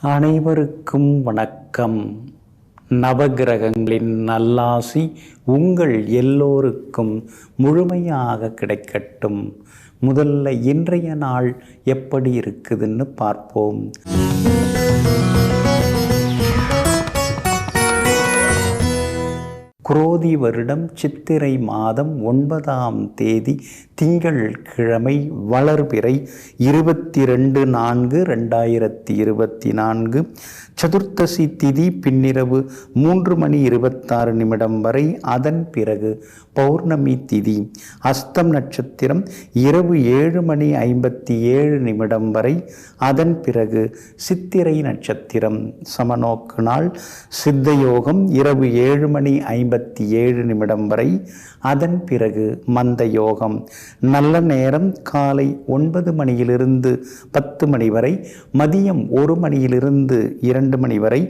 அனைவருக்கும் வணக்கம். நவகிரகங்களின் நல்லாசி உங்கள் எல்லோருக்கும் முழுமையாக கிடைக்கட்டும். முதல்ல இன்றைய நாள் எப்படி இருக்குதுன்னு பார்ப்போம். குரோதி வருடம் சித்திரை மாதம் 9ஆம் தேதி திங்கட்கிழமை வளர்பிறை 22/4/2024 சதுர்த்தசி திதி பின்னிரவு 3:26 வரை. அதன் பிறகு பௌர்ணமி திதி. அஸ்தம் நட்சத்திரம் இரவு 7:57 வரை. அதன் பிறகு சித்திரை நட்சத்திரம். சமநோக்கு நாள் சித்தயோகம் இரவு 7:57 வரை. அதன் பிறகு மந்த யோகம். நல்ல நேரம் காலை 9 மணியிலிருந்து 10 மணி வரை, மதியம் 1 மணியிலிருந்து 2 மணி வரை,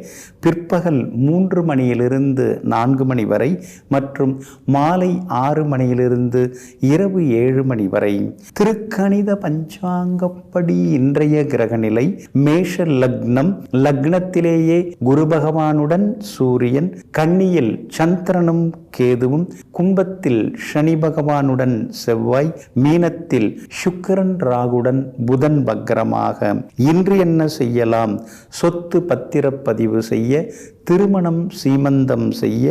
பிற்பகல் 3 மணியிலிருந்து 4 மணி வரை மற்றும் மாலை 6 மணியிலிருந்து இரவு 7 மணி வரை. திருக்கணித பஞ்சாங்கப்படி இன்றைய கிரகநிலை மேஷ லக்னம். லக்னத்திலேயே குரு பகவானுடன் சூரியன், கன்னியில் சந்திரனும் கேதுவும், கும்பத்தில் சனி பகவானுடன் செவ்வாய், மீனத்தில் சுக்கிரன் ராகுடன் புதன் வக்ரமாக. இன்று என்ன செய்யலாம்? சொத்து பத்திரப்பதிவு செய்ய, திருமணம் சீமந்தம் செய்ய,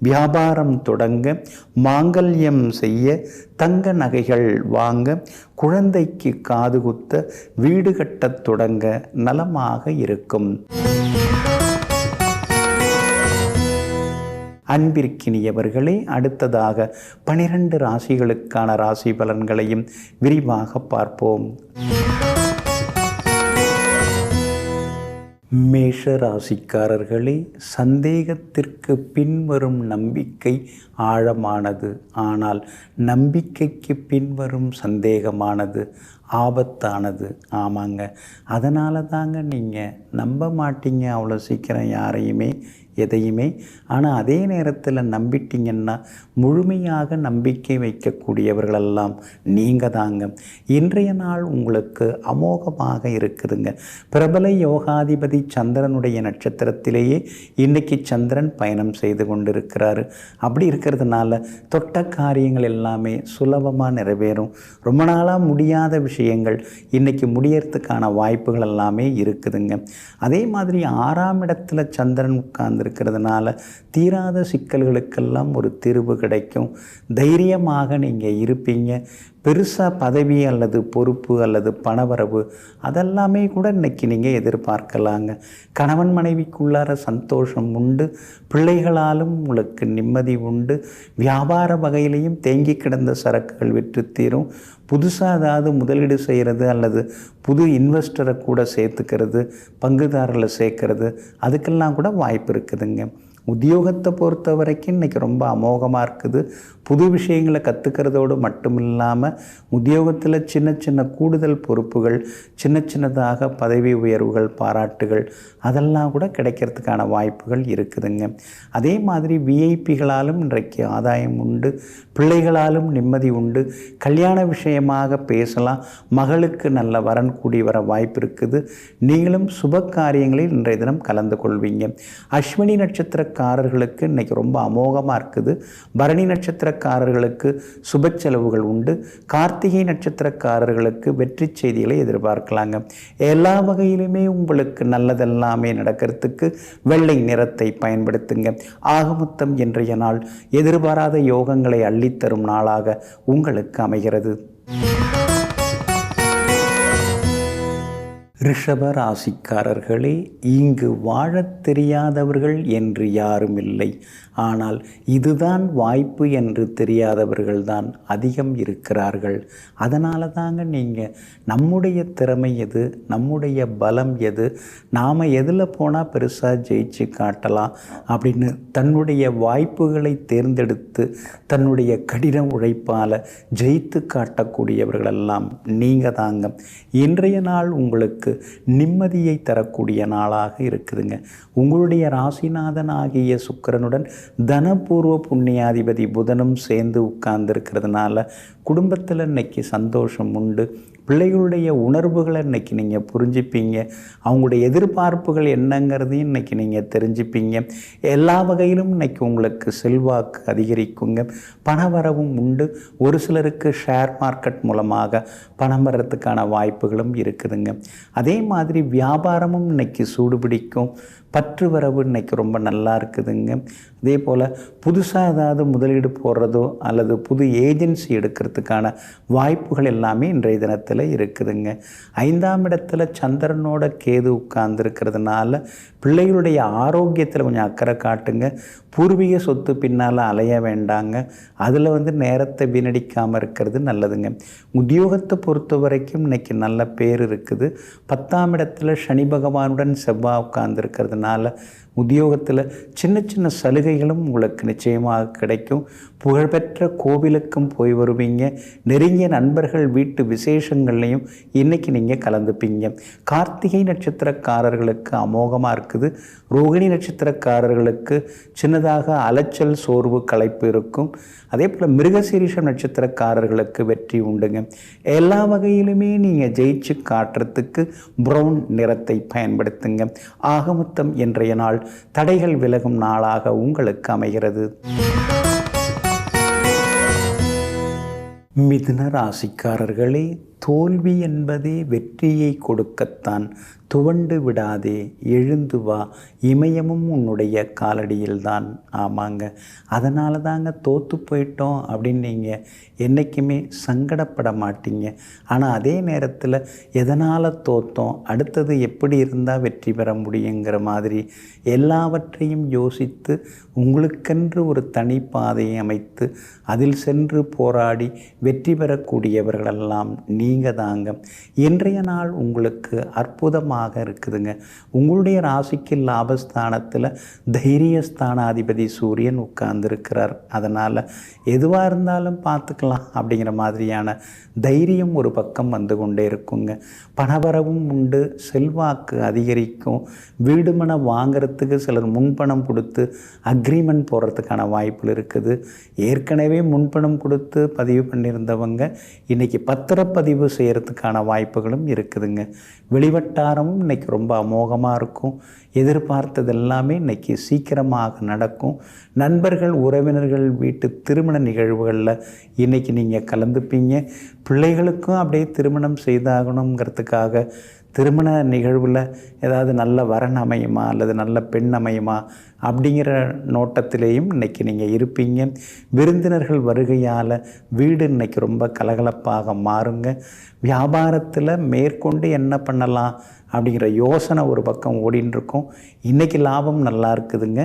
வியாபாரம் தொடங்க, மாங்கல்யம் செய்ய, தங்க நகைகள் வாங்க, குழந்தைக்கு காது குத்த, வீடு கட்டத் தொடங்க நலமாக இருக்கும். அன்பிற்கினியவர்களே, அடுத்ததாக 12 ராசிகளுக்கான ராசி பலன்களையும் விரிவாக பார்ப்போம். மேஷ ராசிக்காரர்களே, சந்தேகத்திற்கு பின்வரும் நம்பிக்கை ஆழமானது. ஆனால் நம்பிக்கைக்கு பின்வரும் சந்தேகமானது ஆபத்தானது. ஆமாங்க, அதனால தாங்க நீங்கள் நம்ப மாட்டீங்க அவ்வளோ சீக்கிரம் யாரையுமே, எதையுமே. ஆனால் அதே நேரத்தில் நம்பிட்டீங்கன்னா முழுமையாக நம்பிக்கை வைக்கக்கூடியவர்களெல்லாம் நீங்கள் தாங்க. இன்றைய நாள் உங்களுக்கு அமோகமாக இருக்குதுங்க. பிரபல யோகாதிபதி சந்திரனுடைய நட்சத்திரத்திலேயே இன்றைக்கி சந்திரன் பயணம் செய்து கொண்டிருக்கிறாரு. அப்படி இருக்கிறதுனால தொட்ட காரியங்கள் எல்லாமே சுலபமாக நிறைவேறும். ரொம்ப நாளாக முடியாத விஷயங்கள் இன்றைக்கி முடியறதுக்கான வாய்ப்புகள் எல்லாமே இருக்குதுங்க. அதே மாதிரி 6ஆம் இடத்துல சந்திரன் இருக்கிறதுனால தீராத சிக்கல்களுக்கெல்லாம் ஒரு தீர்வு கிடைக்கும். தைரியமாக நீங்கள் இருப்பீங்க. பெருசாக பதவி அல்லது பொறுப்பு அல்லது பணவரவு அதெல்லாமே கூட இன்றைக்கி நீங்கள் எதிர்பார்க்கலாங்க. கணவன் மனைவிக்குள்ளார சந்தோஷம் உண்டு. பிள்ளைகளாலும் உங்களுக்கு நிம்மதி உண்டு. வியாபார வகையிலையும் தேங்கி கிடந்த சரக்குகள் விற்று தீரும். புதுசாக ஏதாவது முதலீடு செய்கிறது அல்லது புது இன்வெஸ்டரை கூட சேர்த்துக்கிறது, பங்குதாரர்களை சேர்க்கறது, அதுக்கெல்லாம் கூட வாய்ப்பு இருக்குதுங்க. உத்தியோகத்தை பொறுத்த வரைக்கும் இன்றைக்கி ரொம்ப அமோகமாக இருக்குது. புது விஷயங்களை கற்றுக்கிறதோடு மட்டும் இல்லாமல் உத்தியோகத்தில் சின்ன சின்ன கூடுதல் பொறுப்புகள், சின்ன சின்னதாக பதவி உயர்வுகள், பாராட்டுகள் அதெல்லாம் கூட கிடைக்கிறதுக்கான வாய்ப்புகள் இருக்குதுங்க. அதே மாதிரி விஐபிகளாலும் இன்றைக்கு ஆதாயம் உண்டு. பிள்ளைகளாலும் நிம்மதி உண்டு. கல்யாண விஷயமாக பேசலாம். மகளுக்கு நல்ல வரன் கூடி வர வாய்ப்பு இருக்குது. நீங்களும் சுப காரியங்களில் இன்றைய தினம் கலந்து கொள்வீங்க. அஸ்வினி நட்சத்திரக்காரர்களுக்கு இன்றைக்கி ரொம்ப அமோகமாக இருக்குது. பரணி நட்சத்திரக்காரர்களுக்கு சுப செலவுகள் உண்டு. கார்த்திகை நட்சத்திரக்காரர்களுக்கு வெற்றி செய்திகளை எதிர்பார்க்கலாங்க. எல்லா வகையிலுமே உங்களுக்கு நல்லதெல்லாமே நடக்கிறதுக்கு வெள்ளை நிறத்தை பயன்படுத்துங்க. ஆகமொத்தம் இன்றைய நாள் எதிர்பாராத யோகங்களை அள்ளித்தரும் நாளாக உங்களுக்கு அமைகிறது. ரிஷப ராசிக்காரர்களே, இங்கு வாழத் தெரியாதவர்கள் என்று யாரும் இல்லை. ஆனால் இதுதான் வாய்ப்பு என்று தெரியாதவர்கள்தான் அதிகம் இருக்கிறார்கள். அதனால தாங்க நீங்கள் நம்முடைய திறமை எது, நம்முடைய பலம் எது, நாம் எதில் போனால் பெருசாக ஜெயிச்சு காட்டலாம் அப்படின்னு தன்னுடைய வாய்ப்புகளை தேர்ந்தெடுத்து தன்னுடைய கடின உழைப்பால் ஜெயித்து காட்டக்கூடியவர்களெல்லாம் நீங்கள் தாங்க. இன்றைய நாள் உங்களுக்கு நிம்மதியை தரக்கூடிய நாளாக இருக்குதுங்க. உங்களுடைய ராசிநாதன் ஆகிய சுக்கிரனுடன் தனபூர்வ புண்ணியாதிபதி புதனும் சேர்ந்து உட்கார்ந்து இருக்கிறதுனால குடும்பத்தில் இன்னைக்கு சந்தோஷம் உண்டு. பிள்ளைகளுடைய உணர்வுகளை இன்றைக்கி நீங்கள் புரிஞ்சுப்பீங்க. அவங்களுடைய எதிர்பார்ப்புகள் என்னங்கிறதையும் இன்றைக்கி நீங்கள் தெரிஞ்சுப்பீங்க. எல்லா வகையிலும் இன்றைக்கி உங்களுக்கு செல்வாக்கு அதிகரிக்குங்க. பணவரவும் உண்டு. ஒரு சிலருக்கு ஷேர் மார்க்கெட் மூலமாக பணம் வர்றதுக்கான வாய்ப்புகளும் இருக்குதுங்க. அதே மாதிரி வியாபாரமும் இன்றைக்கி சூடுபிடிக்கும். பற்று வரவு இன்றைக்கி ரொம்ப நல்லா இருக்குதுங்க. அதே போல் புதுசாக ஏதாவது முதலீடு போடுறதோ அல்லது புது ஏஜென்சி எடுக்கிறதுக்கான வாய்ப்புகள் எல்லாமே இன்றைய தினத்தில் இருக்குதுங்க. 5ஆம் இடத்துல சந்திரனோட கேது உட்கார்ந்துருக்கிறதுனால பிள்ளைகளுடைய ஆரோக்கியத்தில் கொஞ்சம் அக்கறை காட்டுங்க. பூர்வீக சொத்து பின்னால் அலைய வேண்டாங்க. அதில் நேரத்தை வீணடிக்காமல் இருக்கிறது நல்லதுங்க. உத்தியோகத்தை பொறுத்த வரைக்கும் இன்றைக்கி நல்ல பேர் இருக்குது. 10ஆம் இடத்துல சனி பகவானுடன் செவ்வாய் உட்கார்ந்துருக்கிறதுனால உத்தியோகத்தில் சின்ன சின்ன சலுகைகளும் உங்களுக்கு நிச்சயமாக கிடைக்கும். புகழ்பெற்ற கோவிலுக்கும் போய் வருவீங்க. நெருங்கிய நண்பர்கள் வீட்டு விசேஷங்கள்லையும் இன்றைக்கி நீங்கள் கலந்துப்பீங்க. கார்த்திகை நட்சத்திரக்காரர்களுக்கு அமோகமாக இருக்குது. ரோகிணி நட்சத்திரக்காரர்களுக்கு சின்னதாக அலைச்சல், சோர்வு, களைப்பு இருக்கும். அதே போல் மிருகசீரிஷம் நட்சத்திரக்காரர்களுக்கு வெற்றி உண்டுங்க. எல்லா வகையிலுமே நீங்கள் ஜெயிச்சு காட்டுறதுக்கு ப்ரௌன் நிறத்தை பயன்படுத்துங்க. ஆகமொத்தம் இன்றைய நாள் தடைகள் விலகும் நாளாக உங்களுக்கு அமைகிறது. மிதுன ராசிக்காரர்களே, தோல்வி என்பதே வெற்றியை கொடுக்கத்தான். துவண்டு விடாதே, எழுந்து வா, இமயமும் உன்னுடைய காலடியில்தான். ஆமாங்க, அதனால தாங்க தோற்று போயிட்டோம் அப்படின்னு நீங்கள் என்றைக்குமே சங்கடப்பட மாட்டீங்க. ஆனால் அதே நேரத்தில் எதனால் தோற்றோம், அடுத்தது எப்படி இருந்தால் வெற்றி பெற முடியுங்கிற மாதிரி எல்லாவற்றையும் யோசித்து உங்களுக்கென்று ஒரு தனி பாதையை அமைத்து அதில் சென்று போராடி வெற்றி பெறக்கூடியவர்களெல்லாம் நீங்கள் தாங்க. இன்றைய நாள் உங்களுக்கு அற்புதமாக இருக்குதுங்க. உங்களுடைய ராசிக்கு லாபஸ்தானத்தில் தைரியஸ்தானாதிபதி சூரியன் உட்கார்ந்துருக்கிறார். அதனால் எதுவாக இருந்தாலும் பார்த்துக்கலாம் அப்படிங்கிற மாதிரியான தைரியம் ஒரு பக்கம் வந்து கொண்டே இருக்குங்க. பணவரவும் உண்டு. செல்வாக்கு அதிகரிக்கும். வீடு மனை வாங்கிறதுக்கு சிலர் முன்பணம் கொடுத்து அக்ரிமெண்ட் போடுறதுக்கான வாய்ப்புகள் இருக்குது. ஏற்கனவே முன்பணம் கொடுத்து பதிவு பண்ணியிருந்தவங்க இன்றைக்கி பத்திரப்பதிவு செய்கிறதுக்கான வாய்ப்புகளும் இருக்குதுங்க. வெளிவட்டாரமும் இன்றைக்கி ரொம்ப அமோகமாக இருக்கும். எதிர்பார்த்தது எல்லாமே இன்றைக்கி சீக்கிரமாக நடக்கும். நண்பர்கள், உறவினர்கள் வீட்டு திருமண நிகழ்வுகளில் இன்றைக்கி நீங்கள் கலந்துப்பீங்க. பிள்ளைகளுக்கும் அப்படியே திருமணம் செய்தாகணுங்கிறதுக்காக திருமண நிகழ்வில் ஏதாவது நல்ல வரன் அமையுமா அல்லது நல்ல பெண் அமையுமா அப்படிங்கிற நோட்டத்திலேயும் இன்றைக்கி நீங்கள் இருப்பீங்க. விருந்தினர்கள் வருகையால் வீடு இன்றைக்கி ரொம்ப கலகலப்பாக மாறுங்க. வியாபாரத்தில் மேற்கொண்டு என்ன பண்ணலாம் அப்படிங்கிற யோசனை ஒரு பக்கம் ஓடின்னு இருக்கும். இன்றைக்கி லாபம் நல்லா இருக்குதுங்க.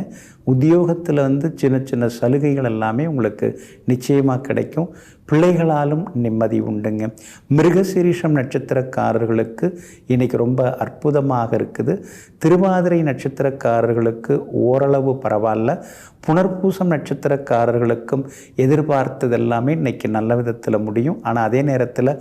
உத்தியோகத்தில் சின்ன சின்ன சலுகைகள் எல்லாமே உங்களுக்கு நிச்சயமாக கிடைக்கும். பிள்ளைகளாலும் நிம்மதி உண்டுங்க. மிருகசீரிஷம் நட்சத்திரக்காரர்களுக்கு இன்றைக்கி ரொம்ப அற்புதமாக இருக்குது. திருவாதிரை நட்சத்திரக்காரர்களுக்கு ஓரளவு பரவாயில்ல. புனர்பூசம் நட்சத்திரக்காரர்களுக்கும் எதிர்பார்த்தது எல்லாமே இன்றைக்கி நல்ல விதத்தில் முடியும். ஆனால் அதே நேரத்தில்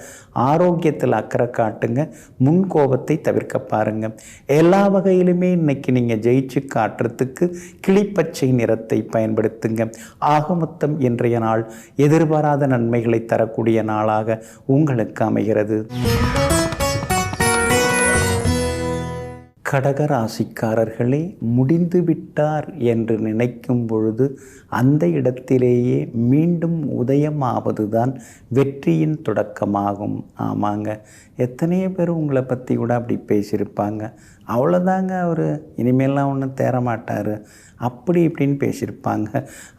ஆரோக்கியத்தில் அக்கறை காட்டுங்க. முன்கோபத்தை தவிர்க்க பாருங்கள். எல்லா வகையிலுமே இன்றைக்கி நீங்கள் ஜெயிச்சு காட்டுறதுக்கு கிளிப்பச்சை நிறத்தை பயன்படுத்துங்க. ஆக மொத்தம் இன்றைய நாள் எதிர்பாராத நன்மைகளை தரக்கூடிய நாளாக உங்களுக்கு அமைகிறது. கடகராசிக்காரர்களே, முடிந்து விட்டார் என்று நினைக்கும் பொழுது அந்த இடத்திலேயே மீண்டும் உதயமாவது தான் வெற்றியின் தொடக்கமாகும். ஆமாங்க, எத்தனையோ பேர் உங்களை பற்றி கூட அப்படி பேசியிருப்பாங்க. அவ்வளோதாங்க, அவர் இனிமேலாம் ஒன்றும் தேரமாட்டார் அப்படி இப்படின்னு பேசியிருப்பாங்க.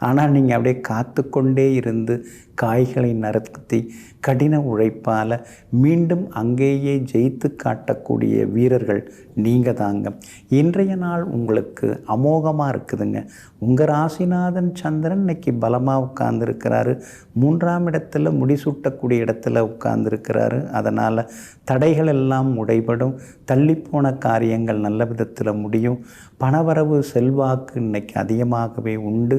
ஆனால் நீங்கள் அப்படியே காத்து கொண்டே இருந்து காய்களை நறுத்தி கடின உழைப்பால் மீண்டும் அங்கேயே ஜெயித்து காட்டக்கூடிய வீரர்கள் நீங்கள் தாங்க. இன்றைய நாள் உங்களுக்கு அமோகமாக இருக்குதுங்க. உங்கள் ராசிநாதன் சந்திரன் இன்னைக்கு பலமாக உட்கார்ந்துருக்கிறாரு. 3ஆம் இடத்துல முடிசூட்டக்கூடிய இடத்துல உட்கார்ந்துருக்கிறாரு. அதனால் தடைகள் எல்லாம் உடைபடும். தள்ளிப்போன காரியங்கள் நல்ல விதத்தில் முடியும். பணவரவு, செல்வாக்கு இன்னைக்கு அதிகமாகவே உண்டு.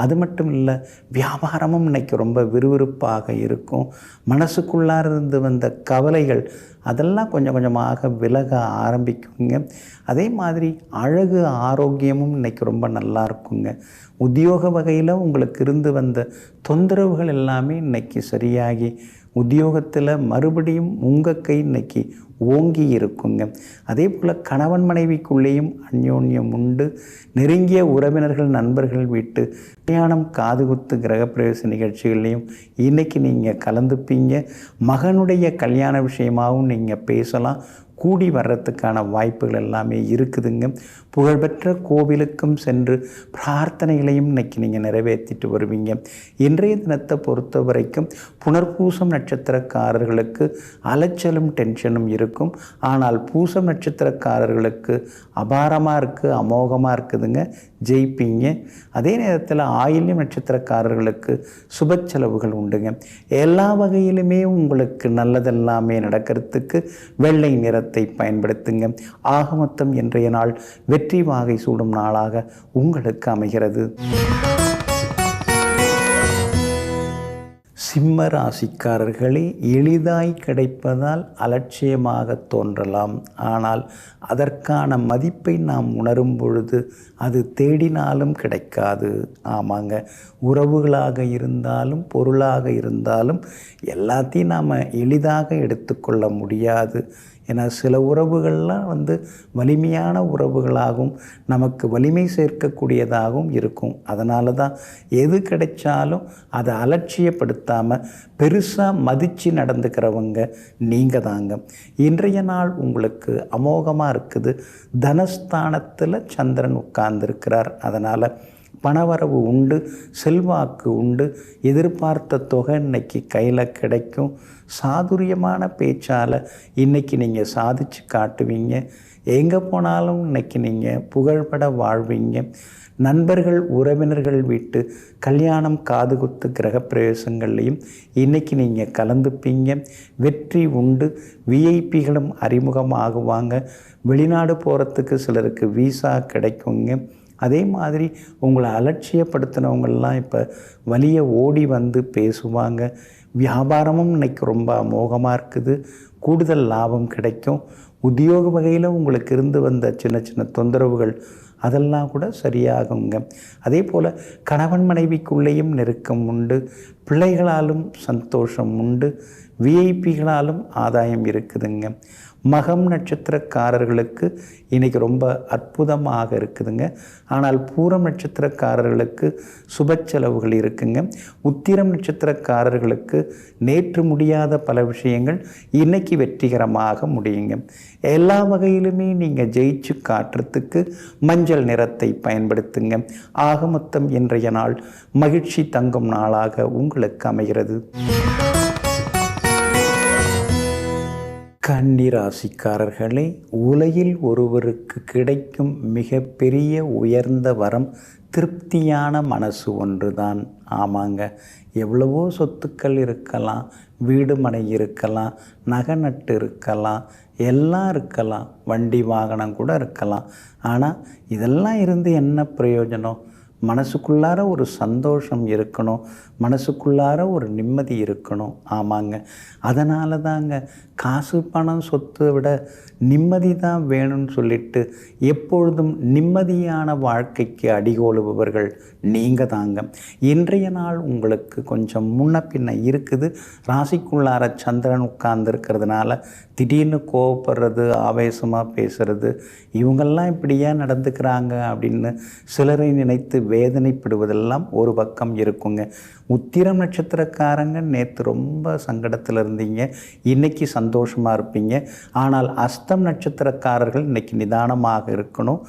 அது மட்டும் இல்லை, வியாபாரமும் இன்னைக்கு ரொம்ப விறுவிறுப்பாக இருக்கும். மனசுக்குள்ளார இருந்து வந்த கவலைகள் அதெல்லாம் கொஞ்சம் கொஞ்சமாக விலக ஆரம்பிக்குங்க. அதே மாதிரி அழகு, ஆரோக்கியமும் இன்றைக்கி ரொம்ப நல்லா இருக்குங்க. உத்தியோக வகையில் உங்களுக்கு இருந்து வந்த தொந்தரவுகள் எல்லாமே இன்றைக்கி சரியாகி உத்தியோகத்தில் மறுபடியும் உங்கள் கை இன்னைக்கு ஓங்கி இருக்குங்க. அதே போல் கணவன் மனைவிக்குள்ளேயும் அந்யோன்யம் உண்டு. நெருங்கிய உறவினர்கள் நண்பர்கள் வீட்டு கல்யாணம் காதுகுத்து கிரகப்பிரவேச நிகழ்ச்சிகள்லையும் இன்றைக்கி நீங்கள் கலந்துப்பீங்க. மகனுடைய கல்யாண விஷயமாகவும் நீங்கள் பேசலாம். கூடி வர்றதுக்கான வாய்ப்புகள் எல்லாமே இருக்குதுங்க. புகழ்பெற்ற கோவிலுக்கும் சென்று பிரார்த்தனைகளையும் இன்னைக்கு நீங்கள் நிறைவேற்றிட்டு வருவீங்க. இன்றைய தினத்தை பொறுத்த வரைக்கும் புனர்பூசம் நட்சத்திரக்காரர்களுக்கு அலைச்சலும் டென்ஷனும் இருக்கும். ஆனால் பூசம் நட்சத்திரக்காரர்களுக்கு அபாரமாக இருக்குது, அமோகமாக இருக்குதுங்க, ஜெயிப்பீங்க. அதே நேரத்தில் ஆயில்யம் நட்சத்திரக்காரர்களுக்கு சுப செலவுகள் உண்டுங்க. எல்லா வகையிலுமே உங்களுக்கு நல்லதெல்லாமே நடக்கிறதுக்கு வெள்ளை நிறத்தை பயன்படுத்துங்க. ஆக மொத்தம் இன்றைய நாள் வெற்றி வாகை சூடும் நாளாக உங்களுக்கு அமைகிறது. சிம்ம ராசிக்காரர்களே, எளிதாய் கிடைப்பதால் அலட்சியமாக தோன்றலாம். ஆனால் அதற்கான மதிப்பை நாம் உணரும் பொழுது அது தேடினாலும் கிடைக்காது. ஆமாங்க, உறவுகளாக இருந்தாலும் பொருளாக இருந்தாலும் எல்லாத்தையும் நாம் எளிதாக எடுத்துக்கொள்ள முடியாது. ஏன்னா சில உறவுகள்லாம் வலிமையான உறவுகளாகவும் நமக்கு வலிமை சேர்க்கக்கூடியதாகவும் இருக்கும். அதனால தான் எது கிடைச்சாலும் அதை அலட்சியப்படுத்தாமல் பெருசாக மதித்து நடந்துக்கிறவங்க நீங்கள் தாங்க. இன்றைய நாள் உங்களுக்கு அமோகமாக இருக்குது. தனஸ்தானத்தில் சந்திரன் உட்கார்ந்துருக்கிறார். அதனால் பணவரவு உண்டு, செல்வாக்கு உண்டு, எதிர்பார்த்த தொகை இன்னைக்கு கையில் கிடைக்கும். சாதுரியமான பேச்சால் இன்றைக்கி நீங்கள் சாதித்து காட்டுவீங்க. எங்கே போனாலும் இன்றைக்கி நீங்கள் புகழ்பட வாழ்வீங்க. நண்பர்கள் உறவினர்கள் வீட்டு கல்யாணம் காதுகுத்து கிரகப்பிரவேசங்கள்லையும் இன்றைக்கி நீங்கள் கலந்துப்பீங்க. வெற்றி உண்டு. விஐபிகளும் அறிமுகமாகுவாங்க. வெளிநாடு போகிறதுக்கு சிலருக்கு வீசா கிடைக்குங்க. அதே மாதிரி உங்களை அலட்சியப்படுத்தினவங்கள்லாம் இப்போ வலிய ஓடி வந்து பேசுவாங்க. வியாபாரமும் இன்றைக்கி ரொம்ப அமோகமாக இருக்குது. கூடுதல் லாபம் கிடைக்கும். உத்தியோக வகையில் உங்களுக்கு இருந்து வந்த சின்ன சின்ன தொந்தரவுகள் அதெல்லாம் கூட சரியாகுங்க. அதே போல் கணவன் மனைவிக்குள்ளேயும் நெருக்கம் உண்டு. பிள்ளைகளாலும் சந்தோஷம் உண்டு. விஐபிகளாலும் ஆதாயம் இருக்குதுங்க. மகம் நட்சத்திரக்காரர்களுக்கு இன்றைக்கி ரொம்ப அற்புதமாக இருக்குதுங்க. ஆனால் பூரம் நட்சத்திரக்காரர்களுக்கு சுப செலவுகள் இருக்குங்க. உத்திரம் நட்சத்திரக்காரர்களுக்கு நேற்று முடியாத பல விஷயங்கள் இன்றைக்கி வெற்றிகரமாக முடியுங்க. எல்லா வகையிலுமே நீங்கள் ஜெயிச்சு காட்டுறதுக்கு மஞ்சள் நிறத்தை பயன்படுத்துங்க. ஆக மொத்தம் இன்றைய நாள் மகிழ்ச்சி தங்கும் நாளாக உங்களுக்கு அமைகிறது. கன்னி ராசிக்காரர்களே, உலகில் ஒருவருக்கு கிடைக்கும் மிகப்பெரிய உயர்ந்த வரம் திருப்தியான மனசு ஒன்றுதான். ஆமாங்க, எவ்வளவோ சொத்துக்கள் இருக்கலாம், வீடு மனை இருக்கலாம், நகை நட்டு இருக்கலாம், எல்லாம் இருக்கலாம், வண்டி வாகனம் கூட இருக்கலாம். ஆனால் இதெல்லாம் இருந்து என்ன பிரயோஜனம்? மனசுக்குள்ளார ஒரு சந்தோஷம் இருக்கணும், மனசுக்குள்ளார ஒரு நிம்மதி இருக்கணும். ஆமாங்க, அதனால தாங்க காசு பணம் சொத்தை விட நிம்மதி தான் வேணும்னு சொல்லிட்டு எப்பொழுதும் நிம்மதியான வாழ்க்கைக்கு அடிகோலுபவர்கள் நீங்கள் தாங்க. இன்றைய நாள் உங்களுக்கு கொஞ்சம் முன்ன பின்ன இருக்குது. ராசிக்குள்ளார சந்திரன் உட்கார்ந்துருக்கிறதுனால திடீர்னு கோவப்படுறது, ஆவேசமாக பேசுகிறது, இவங்கெல்லாம் இப்படியே நடந்துக்கிறாங்க அப்படின்னு சிலரை நினைத்து வேதனைப்படுவதெல்லாம் ஒரு பக்கம் இருக்குங்க. உத்திரம் நட்சத்திரக்காரங்க நேற்று ரொம்ப சங்கடத்தில் இருந்தீங்க, இன்றைக்கி சந்தோஷமாக இருப்பீங்க. ஆனால் அஸ்தம் நட்சத்திரக்காரர்கள் இன்றைக்கி நிதானமாக இருக்கணும்.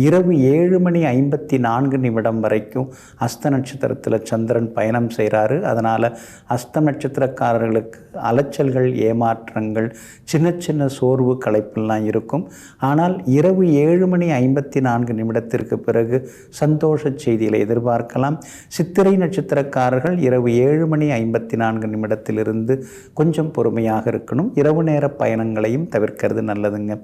இரவு 7:54 வரைக்கும் அஸ்த நட்சத்திரத்தில் சந்திரன் பயணம் செய்கிறாரு. அதனால் அஸ்த நட்சத்திரக்காரர்களுக்கு அலைச்சல்கள், ஏமாற்றங்கள், சின்ன சின்ன சோர்வு, களைப்பெல்லாம் இருக்கும். ஆனால் இரவு 7:54 பிறகு சந்தோஷ செய்திகளை எதிர்பார்க்கலாம். சித்திரை நட்சத்திரக்காரர்கள் இரவு 7:54 கொஞ்சம் பொறுமையாக இருக்கணும். இரவு நேர பயணங்களையும் தவிர்க்கிறது நல்லதுங்க.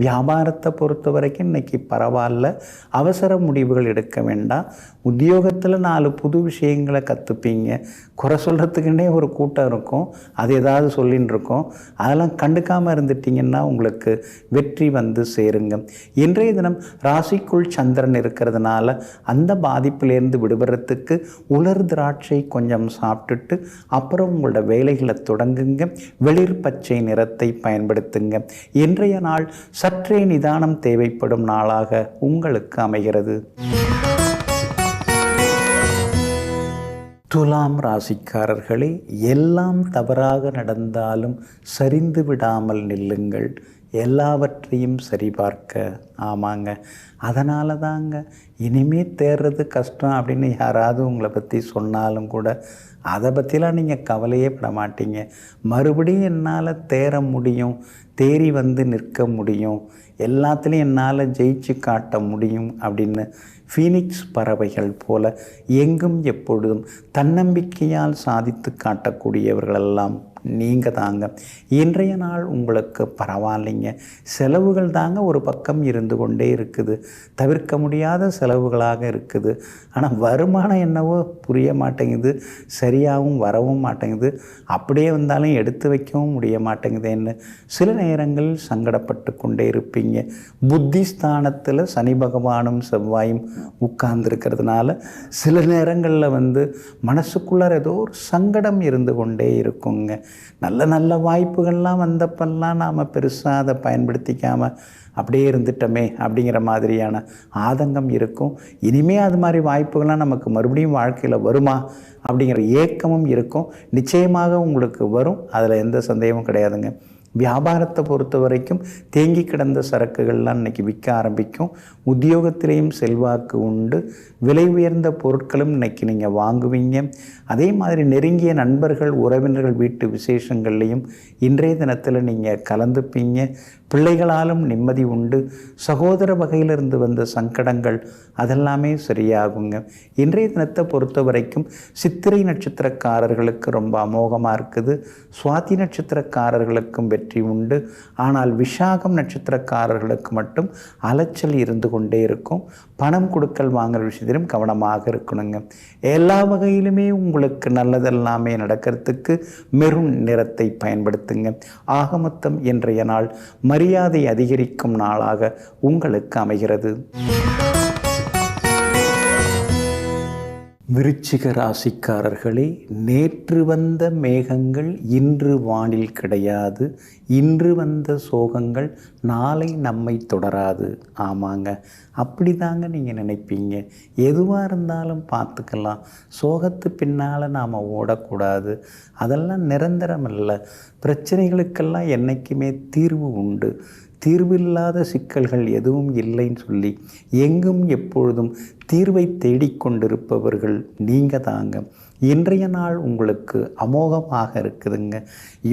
வியாபாரத்தை பொறுத்த வரைக்கும் இன்றைக்கி பரவாயில்ல. இருக்கிறதுனால அவசர முடிவுகள் எடுக்க வேண்டாம். உத்தியோகத்தில் 4 புது விஷயங்களை கற்றுப்பீங்க. குறை சொல்கிறதுக்குன்னே ஒரு கூட்டம் இருக்கும், அது ஏதாவது சொல்லின்னு இருக்கோம். அதெல்லாம் கண்டுக்காமல் இருந்துட்டிங்கன்னா உங்களுக்கு வெற்றி வந்து சேருங்க. இன்றைய தினம் ராசிக்குள் சந்திரன் இருக்கிறதுனால அந்த பாதிப்பிலேருந்து விடுபடுறதுக்கு உலர் திராட்சை கொஞ்சம் சாப்பிட்டுட்டு அப்புறம் உங்களோட வேலைகளை தொடங்குங்க. வெளிர் பச்சை நிறத்தை பயன்படுத்துங்க. இன்றைய நாள் சற்றே நிதானம் தேவைப்படும் நாளாக உங்களுக்கு அமைகிறது. துலாம் ராசிக்காரர்களே, எல்லாம் தவறாக நடந்தாலும் சரிந்து விடாமல் நில்லுங்கள். எல்லாவற்றையும் சரிபார்க்க. ஆமாங்க, அதனால தாங்க இனிமே தேர்றது கஷ்டம் அப்படின்னு யாராவது உங்களை பற்றி சொன்னாலும் கூட அதை பற்றிலாம் நீங்கள் கவலையே பட மாட்டீங்க. மறுபடியும் என்னால் தேர முடியும், தேறி வந்து நிற்க முடியும், எல்லாத்துலேயும் என்னால் ஜெயிச்சு காட்ட முடியும் அப்படின்னு ஃபீனிக்ஸ் பறவைகள் போல எங்கும் எப்பொழுதும் தன்னம்பிக்கையால் சாதித்து காட்டக்கூடியவர்களெல்லாம் நீங்கள் தாங்க. இன்றைய நாள் உங்களுக்கு பரவாயில்லைங்க. செலவுகள் தாங்க ஒரு பக்கம் இருந்து கொண்டே இருக்குது, தவிர்க்க முடியாத செலவுகளாக இருக்குது. ஆனால் வருமானம் என்னவோ புரிய மாட்டேங்குது, சரியாகவும் வரவும் மாட்டேங்குது, அப்படியே வந்தாலும் எடுத்து வைக்கவும் முடிய மாட்டேங்குதுன்னு சில நேரங்களில் சங்கடப்பட்டு கொண்டே இருப்பீங்க. புத்திஸ்தானத்தில் சனி பகவானும் செவ்வாயும் உட்கார்ந்துருக்கிறதுனால சில நேரங்களில் மனசுக்குள்ளார ஏதோ ஒரு சங்கடம் இருந்து கொண்டே இருக்குங்க. நல்ல நல்ல வாய்ப்புகள்லாம் வந்தப்பெல்லாம் நாம் பெருசாக அதை பயன்படுத்திக்காமல் அப்படியே இருந்துட்டோமே அப்படிங்கிற மாதிரியான ஆதங்கம் இருக்கும். இனிமேல் அது மாதிரி வாய்ப்புகள்லாம் நமக்கு மறுபடியும் வாழ்க்கையில் வருமா அப்படிங்கிற ஏக்கமும் இருக்கும். நிச்சயமாக உங்களுக்கு வரும், அதில் எந்த சந்தேகமும் கிடையாதுங்க. வியாபாரத்தை பொறுத்த வரைக்கும் தேங்கி கிடந்த சரக்குகள்லாம் இன்றைக்கி விற்க ஆரம்பிக்கும். உத்தியோகத்திலேயும் செல்வாக்கு உண்டு. விலை உயர்ந்த பொருட்களும் இன்றைக்கி நீங்கள் வாங்குவீங்க. அதே மாதிரி நெருங்கிய நண்பர்கள் உறவினர்கள் வீட்டு விசேஷங்கள்லேயும் இன்றைய தினத்தில் நீங்கள் கலந்துப்பீங்க. பிள்ளைகளாலும் நிம்மதி உண்டு. சகோதர வகையிலிருந்து வந்த சங்கடங்கள் அதெல்லாமே சரியாகுங்க. இன்றைய தினத்தை பொறுத்த வரைக்கும் சித்திரை நட்சத்திரக்காரர்களுக்கு ரொம்ப அமோகமாக இருக்குது. சுவாதி நட்சத்திரக்காரர்களுக்கும் வெற்றி உண்டு. ஆனால் விஷாகம் நட்சத்திரக்காரர்களுக்கு மட்டும் அலைச்சல் இருந்து கொண்டே இருக்கும். பணம் கொடுக்கல் வாங்குற விஷயத்திலும் கவனமாக இருக்கணுங்க. எல்லா வகையிலுமே உங்களுக்கு நல்லதெல்லாமே நடக்கிறதுக்கு மெரூன் நிறத்தை பயன்படுத்துங்க. ஆக மொத்தம் இன்றைய நாள் மரியாதை அதிகரிக்கும் நாளாக உங்களுக்கு அமைகிறது. விருச்சிக ராசிக்காரர்களே, நேற்று வந்த மேகங்கள் இன்று வானில் கிடையாது. இன்று வந்த சோகங்கள் நாளை நம்மை தொடராது. ஆமாங்க, அப்படி தாங்க நீங்கள் நினைப்பீங்க. எதுவாக இருந்தாலும் பார்த்துக்கலாம், சோகத்து பின்னால் நாம் ஓடக்கூடாது. அதெல்லாம் நிரந்தரம் இல்லை. பிரச்சனைகளுக்கெல்லாம் என்றைக்குமே தீர்வு உண்டு. தீர்வில்லாத சிக்கல்கள் எதுவும் இல்லைன்னு சொல்லி எங்கும் எப்பொழுதும் தீர்வை தேடிக்கொண்டிருப்பவர்கள் நீங்கள் தாங்க. இன்றைய நாள் உங்களுக்கு அமோகமாக இருக்குதுங்க.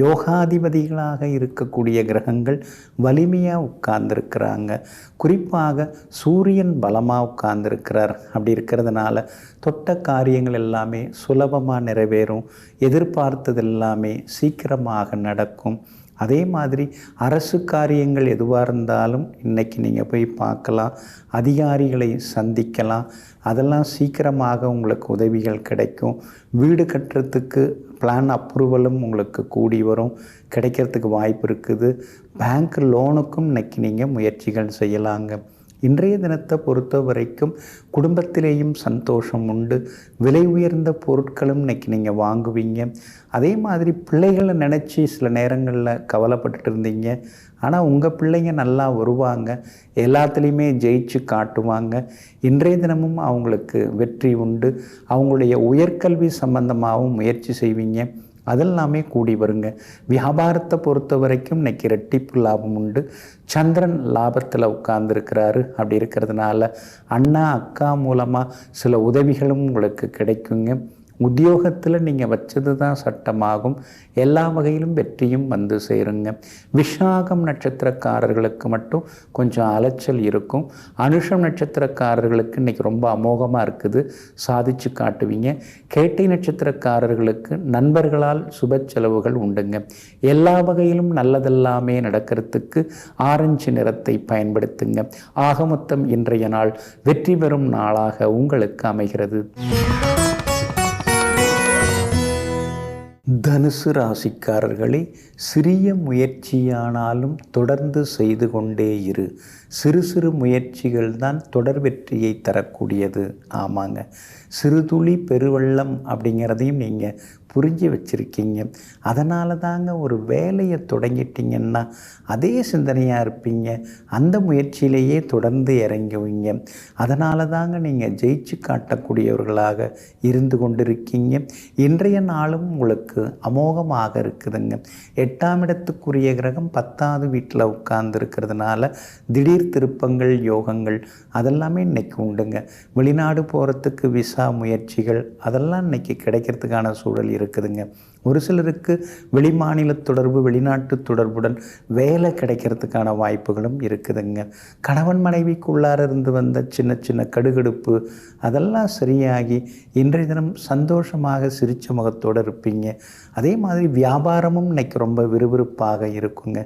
யோகாதிபதிகளாக இருக்கக்கூடிய கிரகங்கள் வலிமையாக உட்கார்ந்துருக்கிறாங்க. குறிப்பாக சூரியன் பலமாக உட்கார்ந்துருக்கிறார். அப்படி இருக்கிறதுனால தொட்ட காரியங்கள் எல்லாமே சுலபமாக நிறைவேறும். எதிர்பார்த்தது எல்லாமே சீக்கிரமாக நடக்கும். அதே மாதிரி அரசு காரியங்கள் எதுவாக இருந்தாலும் இன்றைக்கி நீங்கள் போய் பார்க்கலாம், அதிகாரிகளை சந்திக்கலாம். அதெல்லாம் சீக்கிரமாக உங்களுக்கு உதவிகள் கிடைக்கும். வீடு கட்டுறதுக்கு பிளான் அப்ரூவலும் உங்களுக்கு கூடி வரும், கிடைக்கிறதுக்கு வாய்ப்பு இருக்குது. பேங்க் லோனுக்கும் இன்றைக்கி நீங்கள் முயற்சிகள் செய்யலாங்க. இன்றைய தினத்தை பொறுத்த வரைக்கும் குடும்பத்திலேயும் சந்தோஷம் உண்டு. விலை உயர்ந்த பொருட்களும் இன்றைக்கி நீங்கள் வாங்குவீங்க. அதே மாதிரி பிள்ளைகளை நினச்சி சில நேரங்களில் கவலைப்பட்டுட்டு இருந்தீங்க. ஆனால் உங்கள் பிள்ளைங்க நல்லா வருவாங்க, எல்லாத்துலேயுமே ஜெயிச்சு காட்டுவாங்க. இன்றைய தினமும் அவங்களுக்கு வெற்றி உண்டு. அவங்களுடைய உயர்கல்வி சம்பந்தமாகவும் முயற்சி செய்வீங்க, அதெல்லாமே கூடி வருங்க. வியாபாரத்தை பொறுத்த வரைக்கும் இன்றைக்கி ரெட்டிப்பு லாபம் உண்டு. சந்திரன் லாபத்தில் உட்கார்ந்துருக்கிறாரு. அப்படி இருக்கிறதுனால அண்ணா அக்கா மூலமாக சில உதவிகளும் உங்களுக்கு கிடைக்குங்க. உத்தியோகத்தில் நீங்கள் வச்சது தான் சட்டமாகும். எல்லா வகையிலும் வெற்றியும் வந்து சேருங்க. விஷாகம் நட்சத்திரக்காரர்களுக்கு மட்டும் கொஞ்சம் அலைச்சல் இருக்கும். அனுஷம் நட்சத்திரக்காரர்களுக்கு இன்றைக்கி ரொம்ப அமோகமாக இருக்குது, சாதிச்சு காட்டுவீங்க. கேட்டை நட்சத்திரக்காரர்களுக்கு நண்பர்களால் சுப செலவுகள் உண்டுங்க. எல்லா வகையிலும் நல்லதெல்லாமே நடக்கிறதுக்கு ஆரஞ்சு நிறத்தை பயன்படுத்துங்க. ஆக மொத்தம் இன்றைய நாள் வெற்றி பெறும் நாளாக உங்களுக்கு அமைகிறது. தனுசு ராசிக்காரர்களே, சிறிய முயற்சியானாலும் தொடர்ந்து செய்து கொண்டே இரு. சிறு சிறு முயற்சிகள் தான் தொடர் வெற்றியை தரக்கூடியது. ஆமாங்க, சிறுதுளி பெருவெள்ளம் அப்படிங்கிறதையும் நீங்கள் புரிஞ்சு வச்சுருக்கீங்க. அதனால தாங்க ஒரு வேலையை தொடங்கிட்டிங்கன்னா அதே சிந்தனையாக இருப்பீங்க, அந்த முயற்சியிலேயே தொடர்ந்து இறங்குவீங்க. அதனால தாங்க நீங்கள் ஜெயிச்சு காட்டக்கூடியவர்களாக இருந்து கொண்டிருக்கீங்க. இன்றைய நாளும் உங்களுக்கு அமோகமாக இருக்குதுங்க. 8ஆம் இடத்துக்குரிய கிரகம் 10வது வீட்டில் உட்கார்ந்து இருக்கிறதுனால திடீர் திருப்பங்கள், யோகங்கள் அதெல்லாமே இன்றைக்கி உண்டுங்க. வெளிநாடு போகிறதுக்கு விசா முயற்சிகள் அதெல்லாம் இன்றைக்கி கிடைக்கிறதுக்கான சூழல் இருக்குதுங்க. ஒரு சிலருக்கு வெளிமாநில தொடர்பு, வெளிநாட்டு தொடர்புடன் வேலை கிடைக்கிறதுக்கான வாய்ப்புகளும் இருக்குதுங்க. கணவன் மனைவிக்குள்ளார இருந்து வந்த சின்ன சின்ன கடுகடுப்பு அதெல்லாம் சரியாகி இன்றைய தினம் சந்தோஷமாக சிரிச்ச முகத்தோடு இருப்பீங்க. அதே மாதிரி வியாபாரமும் இன்னைக்கு ரொம்ப விறுவிறுப்பாக இருக்குங்க.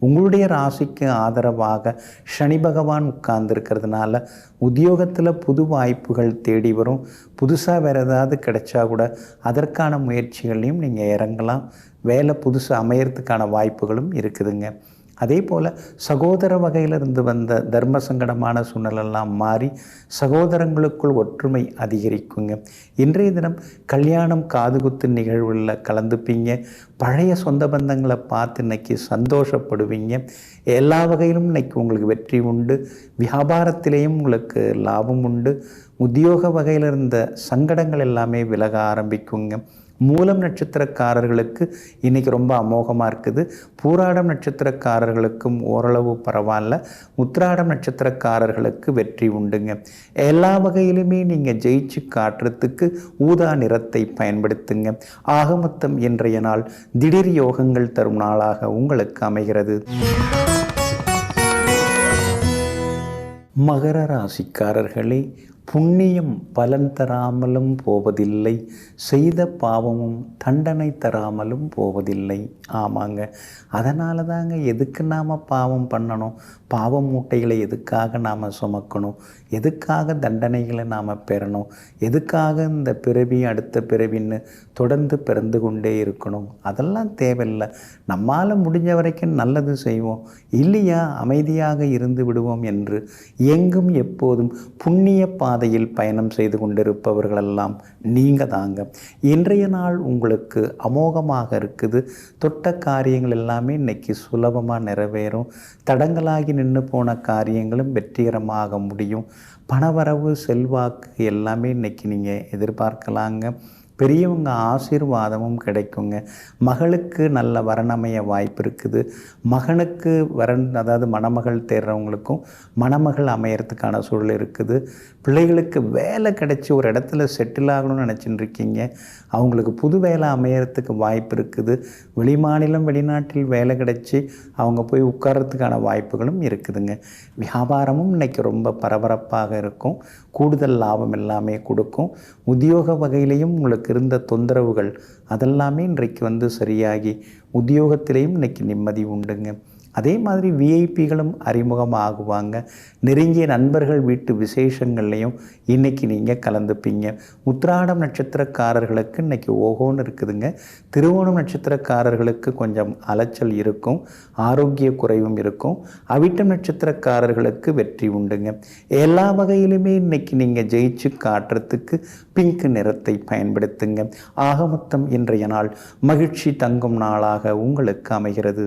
உங்களுடைய ராசிக்கு ஆதரவாக சனி பகவான் உட்கார்ந்துருக்கிறதுனால உத்தியோகத்தில் புது வாய்ப்புகள் தேடி வரும். புதுசாக வேறு ஏதாவது கிடைச்சா கூட அதற்கான முயற்சிகளையும் நீங்கள் இறங்கலாம். வேலை புதுசாக அமையறதுக்கான வாய்ப்புகளும் இருக்குதுங்க. அதே போல் சகோதர வகையிலிருந்து வந்த தர்ம சங்கடமான சூழ்நிலெல்லாம் மாறி சகோதரங்களுக்குள் ஒற்றுமை அதிகரிக்குங்க. இன்றைய தினம் கல்யாணம், காதுகுத்து நிகழ்வுகளில் கலந்துப்பீங்க. பழைய சொந்த பந்தங்களை பார்த்து இன்னைக்கு சந்தோஷப்படுவீங்க. எல்லா வகையிலும் இன்னைக்கு உங்களுக்கு வெற்றி உண்டு. வியாபாரத்திலேயும் உங்களுக்கு லாபம் உண்டு. உத்தியோக வகையில் இருந்த சங்கடங்கள் எல்லாமே விலக ஆரம்பிக்குங்க. மூலம் நட்சத்திரக்காரர்களுக்கு இன்றைக்கி ரொம்ப அமோகமாக இருக்குது. பூராடம் நட்சத்திரக்காரர்களுக்கும் ஓரளவு பரவாயில்ல. உத்திராடம் நட்சத்திரக்காரர்களுக்கு வெற்றி உண்டுங்க. எல்லா வகையிலுமே நீங்கள் ஜெயிச்சு காட்டுறதுக்கு ஊதா நிறத்தை பயன்படுத்துங்க. ஆக மொத்தம் இன்றைய நாள் திடீர் யோகங்கள் தரும் நாளாக உங்களுக்கு அமைகிறது. மகர ராசிக்காரர்களே, புண்ணியம் பலன் தராமலும் போவதில்லை, செய்த பாவமும் தண்டனை தராமலும் போவதில்லை. ஆமாங்க, அதனால தாங்க எதுக்கு நாம் பாவம் பண்ணணும், பாவ மூட்டைகளை எதுக்காக நாம் சுமக்கணும், எதுக்காக தண்டனைகளை நாம் பெறணும், எதுக்காக இந்த பிறவி அடுத்த பிறவின்னு தொடர்ந்து பிறந்து கொண்டே இருக்கணும். அதெல்லாம் தேவையில்லை. நம்மால் முடிஞ்ச வரைக்கும் நல்லது செய்வோம், இல்லையா அமைதியாக இருந்து விடுவோம் என்று எங்கும் எப்போதும் புண்ணிய பாதையில் பயணம் செய்து கொண்டிருப்பவர்களெல்லாம் நீங்கள் தாங்க. இன்றைய நாள் உங்களுக்கு அமோகமாக இருக்குது. தொட்ட காரியங்கள் எல்லாமே இன்னைக்கு சுலபமாக நிறைவேறும். தடங்களாகி நின்று போன காரியங்களும் வெற்றிகரமாக முடியும். பணவரவு, செல்வாக்கு எல்லாமே இன்னைக்கு நீங்கள் எதிர்பார்க்கலாங்க. பெரியவங்க ஆசீர்வாதமும் கிடைக்குங்க. மகளுக்கு நல்ல வரணமைய வாய்ப்பு இருக்குது. மகனுக்கு வரன், அதாவது மணமகள் தேடுறவங்களுக்கும் மணமகள் அமையறதுக்கான சூழல் இருக்குது. பிள்ளைகளுக்கு வேலை கிடைச்சி ஒரு இடத்துல செட்டில் ஆகணும்னு நினச்சிட்டு இருக்கீங்க, அவங்களுக்கு புது வேலை அமையறதுக்கு வாய்ப்பு இருக்குது. வெளிமாநிலம், வெளிநாட்டில் வேலை கிடைச்சி அவங்க போய் உட்கார்றதுக்கான வாய்ப்புகளும் இருக்குதுங்க. வியாபாரமும் இன்றைக்கி ரொம்ப பரபரப்பாக இருக்கும். கூடுதல் லாபம் எல்லாமே கொடுக்கும். உத்தியோக வகையிலையும் உங்களுக்கு இருந்த தொந்தரவுகள் அதெல்லாமே இன்றைக்கு சரியாகி உத்தியோகத்திலையும் இன்றைக்கி நிம்மதி உண்டுங்க. அதே மாதிரி விஐபிகளும் அறிமுகமாகுவாங்க. நெருங்கிய நண்பர்கள் வீட்டு விசேஷங்கள்லையும் இன்றைக்கி நீங்கள் கலந்துப்பீங்க. உத்திராடம் நட்சத்திரக்காரர்களுக்கு இன்றைக்கி ஓகோன்னு இருக்குதுங்க. திருவோணம் நட்சத்திரக்காரர்களுக்கு கொஞ்சம் அலைச்சல் இருக்கும், ஆரோக்கிய குறைவும் இருக்கும். அவிட்டம் நட்சத்திரக்காரர்களுக்கு வெற்றி உண்டுங்க. எல்லா வகையிலுமே இன்றைக்கி நீங்கள் ஜெயிச்சு காட்டுறதுக்கு பிங்க் நிறத்தை பயன்படுத்துங்க. ஆக மொத்தம் இன்றைய நாள் மகிழ்ச்சி தங்கும் நாளாக உங்களுக்கு அமைகிறது.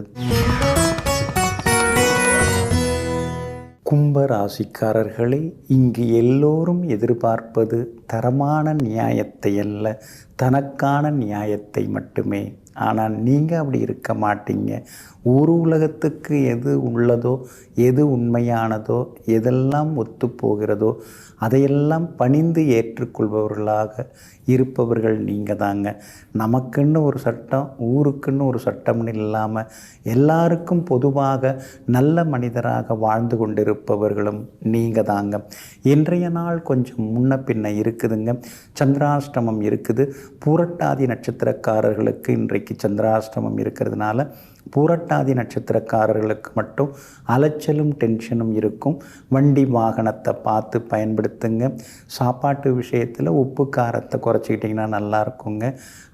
கும்ப ராசிக்காரர்களே, இங்கு எல்லோரும் எதிர்பார்ப்பது தரமான நியாயத்தை அல்ல, தனக்கான நியாயத்தை மட்டுமே. ஆனால் நீங்கள் அப்படி இருக்க மாட்டீங்க. ஊர் உலகத்துக்கு எது உள்ளதோ, எது உண்மையானதோ, எதெல்லாம் ஒத்து போகிறதோ அதையெல்லாம் பணிந்து ஏற்றுக்கொள்பவர்களாக இருப்பவர்கள் நீங்கள் தாங்க. நமக்குன்னு ஒரு சட்டம், ஊருக்குன்னு ஒரு சட்டம்னு இல்லாமல் எல்லாருக்கும் பொதுவாக நல்ல மனிதராக வாழ்ந்து கொண்டிருப்பவர்களும் நீங்கள் தாங்க. இன்றைய நாள் கொஞ்சம் முன்ன பின்ன இருக்குதுங்க. சந்திராஷ்டமம் இருக்குது. பூரட்டாதி நட்சத்திரக்காரர்களுக்கு இன்றைக்கு சந்திராஷ்டமம் இருக்கிறதுனால பூரட்டாதி நட்சத்திரக்காரர்களுக்கு மட்டும் அலைச்சலும் டென்ஷனும் இருக்கும். வண்டி வாகனத்தை பார்த்து பயன்படுத்துங்க. சாப்பாட்டு விஷயத்தில் உப்பு காரத்தை குறைச்சிக்கிட்டிங்கன்னா நல்லா இருக்குங்க.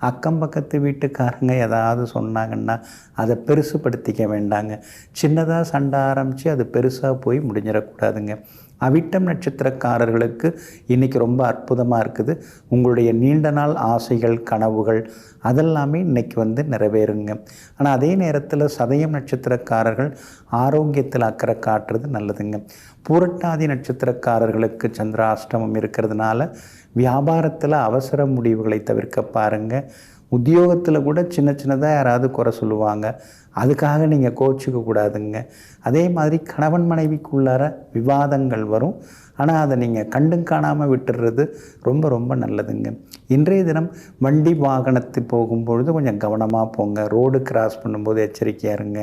அக்கம் பக்கத்து வீட்டுக்காரங்க ஏதாவது சொன்னாங்கன்னா அதை பெருசுப்படுத்திக்க வேண்டாங்க. சின்னதாக சண்டை ஆரம்பித்து அது பெருசாக போய் முடிஞ்சிடக்கூடாதுங்க. அவிட்டம் நட்சத்திரக்காரர்களுக்கு இன்றைக்கி ரொம்ப அற்புதமாக இருக்குது. உங்களுடைய நீண்ட நாள் ஆசைகள், கனவுகள் அதெல்லாமே இன்றைக்கி நிறைவேறுங்க. ஆனால் அதே நேரத்தில் சதயம் நட்சத்திரக்காரர்கள் ஆரோக்கியத்தில் அக்கறை காட்டுறது நல்லதுங்க. பூரட்டாதி நட்சத்திரக்காரர்களுக்கு சந்திராஷ்டமம் இருக்கிறதுனால வியாபாரத்தில் அவசர முடிவுகளை தவிர்க்க பாருங்கள். உத்தியோகத்தில் கூட சின்ன சின்னதாக யாராவது குறை சொல்லுவாங்க, அதுக்காக நீங்கள் கோச்சிக்க கூடாதுங்க. அதே மாதிரி கணவன் மனைவிக்குள்ளார விவாதங்கள் வரும், ஆனால் அதை நீங்கள் கண்டும் காணாமல் விட்டுடுறது ரொம்ப ரொம்ப நல்லதுங்க. இன்றைய தினம் வண்டி வாகனத்து போகும்பொழுது கொஞ்சம் கவனமாக போங்க. ரோடு கிராஸ் பண்ணும்போது எச்சரிக்கையாக இருங்க.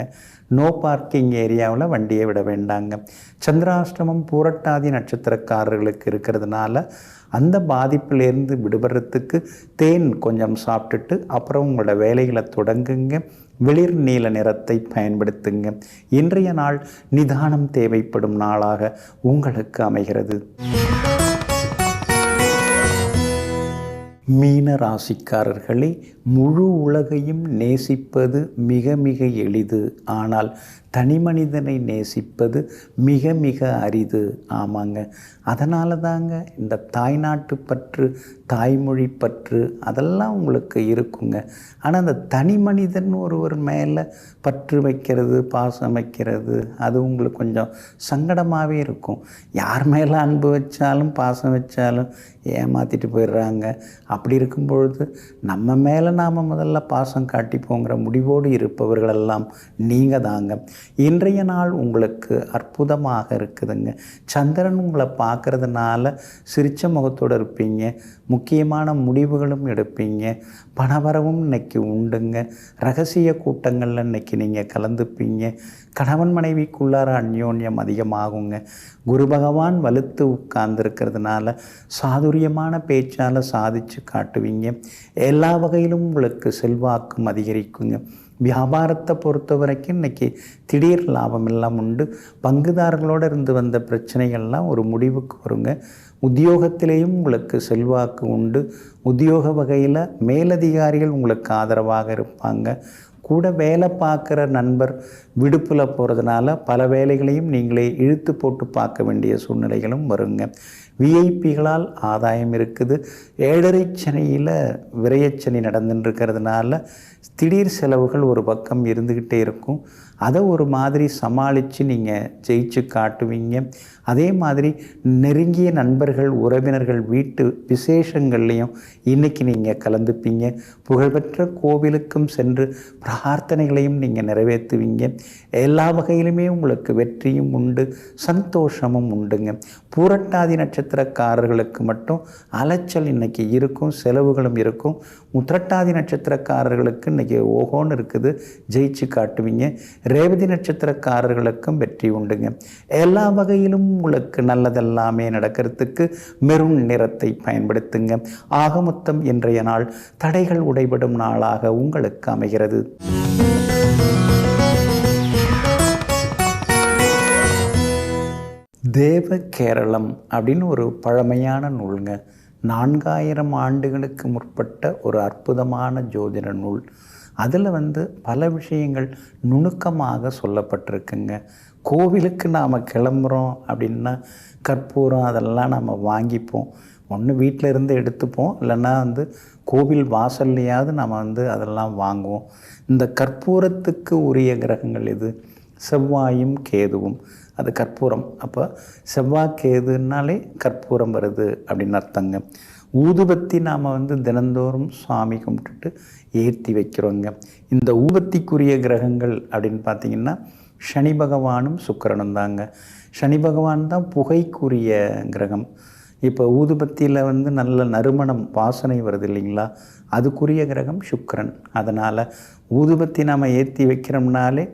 நோ பார்க்கிங் ஏரியாவில் வண்டியை விட வேண்டாங்க. சந்திராஷ்டமம் பூரட்டாதி நட்சத்திரக்காரர்களுக்கு இருக்கிறதுனால அந்த பாதிப்பிலேருந்து விடுபடுறதுக்கு தேன் கொஞ்சம் சாப்பிட்டுட்டு அப்புறம் உங்களோட வேலைகளை தொடங்குங்க. வெளிர் நீல நிறத்தை பயன்படுத்துங்க. இன்றைய நாள் நிதானம் தேவைப்படும் நாளாக உங்களுக்கு அமைகிறது. மீன ராசிக்காரர்களே, முழு உலகையும் நேசிப்பது மிக மிக எளிது. ஆனால் தனி மனிதனை நேசிப்பது மிக மிக அரிது. ஆமாங்க, அதனால தாங்க இந்த தாய்நாட்டு பற்று, தாய்மொழி பற்று அதெல்லாம் உங்களுக்கு இருக்குங்க. ஆனால் அந்த தனி மனிதன் ஒருவர் மேலே பற்று வைக்கிறது, பாசம் வைக்கிறது அது உங்களுக்கு கொஞ்சம் சங்கடமாகவே இருக்கும். யார் மேலே அன்பு வச்சாலும் பாசம் வச்சாலும் ஏமாற்றிட்டு போயிடுறாங்க. அப்படி இருக்கும் பொழுது நம்ம மேலே நாம் முதல்ல பாசம் காட்டிப்போங்கிற முடிவோடு இருப்பவர்களெல்லாம் நீங்கள் தாங்க. இன்றைய நாள் உங்களுக்கு அற்புதமாக இருக்குதுங்க. சந்திரன் உங்களை பார்க்குறதுனால சிரித்த முகத்தோடு இருப்பீங்க. முக்கியமான முடிவுகளும் எடுப்பீங்க. பணவரவும் இன்னைக்கு உண்டுங்க. ரகசிய கூட்டங்களில் இன்னைக்கு நீங்கள் கலந்துப்பீங்க. கணவன் மனைவிக்குள்ளார அந்யோன்யம் அதிகமாகுங்க. குரு பகவான் வலுத்து உட்கார்ந்துருக்கிறதுனால சாதுரியமான பேச்சால் சாதித்து காட்டுவீங்க. எல்லா வகையிலும் உங்களுக்கு செல்வாக்கும் அதிகரிக்குங்க. வியாபாரத்தை பொறுத்த வரைக்கும் இன்றைக்கி திடீர் லாபம் எல்லாம் உண்டு. பங்குதாரர்களோடு இருந்து வந்த பிரச்சனைகள்லாம் ஒரு முடிவுக்கு வருங்க. உத்தியோகத்திலேயும் உங்களுக்கு செல்வாக்கு உண்டு. உத்தியோக வகையில் மேலதிகாரிகள் உங்களுக்கு ஆதரவாக இருப்பாங்க. கூட வேலை பார்க்குற நண்பர் விடுப்பில் போகிறதுனால பல வேலைகளையும் நீங்களே இழுத்து போட்டு பார்க்க வேண்டிய சூழ்நிலைகளும் வருங்க. விஐபிகளால் ஆதாயம் இருக்குது. ஏழரை சனியில் விரயச்சனி நடந்துட்டுருக்கிறதுனால திடீர் செலவுகள் ஒரு பக்கம் இருந்துக்கிட்டே இருக்கும். அதை ஒரு மாதிரி சமாளித்து நீங்கள் ஜெயிச்சு காட்டுவீங்க. அதே மாதிரி நெருங்கிய நண்பர்கள், உறவினர்கள் வீட்டு விசேஷங்கள்லேயும் இன்றைக்கி நீங்கள் கலந்துப்பீங்க. புகழ்பெற்ற கோவிலுக்கும் சென்று பிரார்த்தனைகளையும் நீங்கள் நிறைவேற்றுவீங்க. எல்லா வகையிலுமே உங்களுக்கு வெற்றியும் உண்டு, சந்தோஷமும் உண்டுங்க. பூரட்டாதி நட்சத்திரக்காரர்களுக்கு மட்டும் அலைச்சல் இன்றைக்கி இருக்கும், செலவுகளும் இருக்கும். உத்திரட்டாதி நட்சத்திரக்காரர்களுக்கு இன்றைக்கி ஓகோன்னு இருக்குது, ஜெயிச்சு காட்டுவீங்க. ரேவதி நட்சத்திரக்காரர்களுக்கும் வெற்றி உண்டுங்க. எல்லா வகையிலும் உங்களுக்கு நல்லதெல்லாமே நடக்கிறதுக்கு மெரூன் நிறத்தை பயன்படுத்துங்க. ஆக மொத்தம் இன்றைய நாள் தடைகள் உடைபடும் நாளாக உங்களுக்கு அமைகிறது. தேவ கேரளம் அப்படின்னு ஒரு பழமையான நூலுங்க. 4000 ஆண்டுகளுக்கு முற்பட்ட ஒரு அற்புதமான ஜோதிட நூல். அதில் பல விஷயங்கள் நுணுக்கமாக சொல்லப்பட்டிருக்குங்க. கோவிலுக்கு நாம் கிளம்புறோம் அப்படின்னா கற்பூரம் அதெல்லாம் நாம் வாங்கிப்போம். ஒன்று வீட்டில் இருந்து எடுத்துப்போம், இல்லைன்னா கோவில் வாசல்லையாவது நம்ம அதெல்லாம் வாங்குவோம். இந்த கற்பூரத்துக்கு உரிய கிரகங்கள் இது செவ்வாயும் கேதுவும். அது கற்பூரம். அப்போ செவ்வாய் கேதுனாலே கற்பூரம் வருது அப்படின்னு அர்த்தங்க. ஊதுபத்தி நாம் தினந்தோறும் சுவாமி கும்பிட்டுட்டு ஏற்றி வைக்கிறோங்க. இந்த ஊதுபத்திக்குரிய கிரகங்கள் அப்படின்னு பார்த்திங்கன்னா சனி பகவானும் சுக்கிரனும் தாங்க. சனி பகவான் தான் புகைக்குரிய கிரகம். இப்போ ஊதுபத்தியில் வந்து நல்ல நறுமணம் வாசனை வருது இல்லைங்களா, அதுக்குரிய கிரகம் சுக்கிரன். அதனால் ஊதுபத்தி நாம் ஏற்றி வைக்கிறோம்னாலே